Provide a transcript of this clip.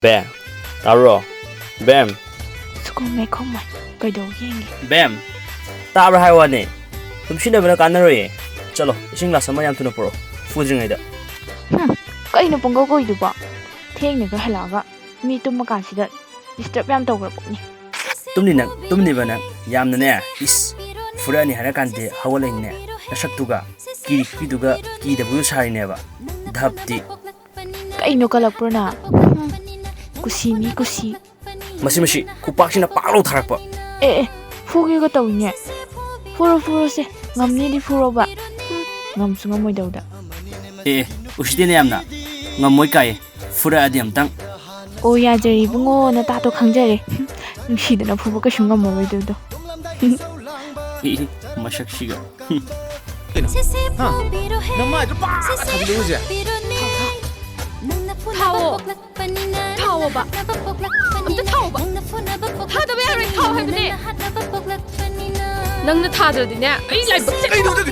ꯕꯦꯝ ꯇꯥꯕ꯭ꯔꯣ ꯕꯦꯝ ꯁꯨꯀꯨꯝꯃꯦ ꯈꯨꯝꯃꯣꯏ ꯀꯩꯗꯧ ꯌꯦꯡꯒꯦ ꯕꯦꯝ ꯇꯥꯕ꯭ꯔꯥ ꯍꯥꯏ ꯋꯥꯅꯤ ꯇꯨꯝꯁꯤꯟꯅꯕꯅ ꯀꯥꯟꯅꯔꯣꯏꯌꯦ ꯆꯠꯂꯣ ꯏꯁꯤꯡ ꯒ꯭ꯂꯥꯁ ꯑꯃ ꯌꯥꯝ ꯊꯨꯅ ꯄꯨꯔꯛꯑꯣ ꯐꯨꯗ꯭ꯔꯤꯉꯩꯗ ꯀꯩꯅꯣ ꯄꯨꯡꯀꯧ ꯀꯧꯏꯗꯨꯕꯣ ꯊꯦꯡꯅꯒ ꯍꯜꯂꯛꯑꯒ ꯃꯤ ꯇꯨꯝꯃꯀꯥꯟꯁꯤꯗ ꯗꯤꯁꯇꯔꯕ ꯌꯥꯝ ꯇꯧꯈ꯭ꯔ ꯄꯣꯠꯅꯤ ꯇꯨꯝꯅꯤꯕ ꯅꯪ ꯌꯥꯝꯅꯅꯦ ꯏꯁ ꯐꯨꯔꯛꯑꯅꯤ ꯍꯥꯏꯔ ꯀꯥꯟꯗꯤ ꯍꯧꯒꯠꯂꯛꯏꯅꯦ ꯅꯁꯛꯇꯨꯒ ꯀꯤꯔꯤꯗꯨꯒ ꯀꯤꯗꯕꯒ ꯁꯥꯔꯤꯅꯦꯕ ꯙꯞꯇꯤ ꯀꯩꯅꯣ ꯀꯜꯂꯛꯄ꯭ꯔꯣꯅ ꯀꯨꯁꯤꯅꯤ ꯀꯨꯁꯤ ꯃꯁꯤ ꯈꯨꯄꯥꯛꯁꯤꯅ ꯄꯥꯛꯂꯥꯎ ꯊꯥꯔꯛꯄ ꯑꯦ ꯐꯨꯒꯦꯒ ꯇꯧꯏꯅꯦ ꯐꯨꯔꯣꯁꯦ ꯉꯝꯅꯤꯗꯤ ꯐꯨꯔꯣꯕ ꯉꯝꯁꯨ ꯉꯝꯃꯣꯏꯗꯧꯗ ꯎꯁꯤꯠꯇꯦꯅꯦ ꯌꯥꯝꯅ ꯉꯝꯃꯣꯏ ꯀꯥꯏꯌꯦ ꯐꯨꯔꯛꯑꯗꯤ ꯑꯝꯇꯪ ꯑꯣ ꯌꯥꯖꯔꯦ ꯏꯕꯨꯡꯉꯣ ꯅꯇꯥꯗꯣ ꯈꯪꯖꯔꯦ ꯅꯨꯡꯁꯤꯗꯅ ꯐꯨꯕ ꯀꯩꯁꯨ ꯉꯝꯃꯔꯣꯏꯗꯨꯗꯣ ꯃꯁꯛꯁꯤꯒ ꯅꯃꯥꯏꯗꯣ ꯄꯥꯛ ꯊꯥꯖꯤꯜꯂꯨꯁꯦ ꯊꯥꯎꯑꯣꯕ ꯑꯝꯇ ꯊꯥꯎꯑꯣꯕ ꯊꯥꯗꯕ ꯌꯥꯔꯣꯏ ꯊꯥꯎ ꯍꯥꯏꯕꯅꯦ ꯅꯪꯅ ꯊꯥꯗ꯭ꯔꯗꯤꯅꯦ ꯑꯩ ꯂꯥꯏꯕꯛ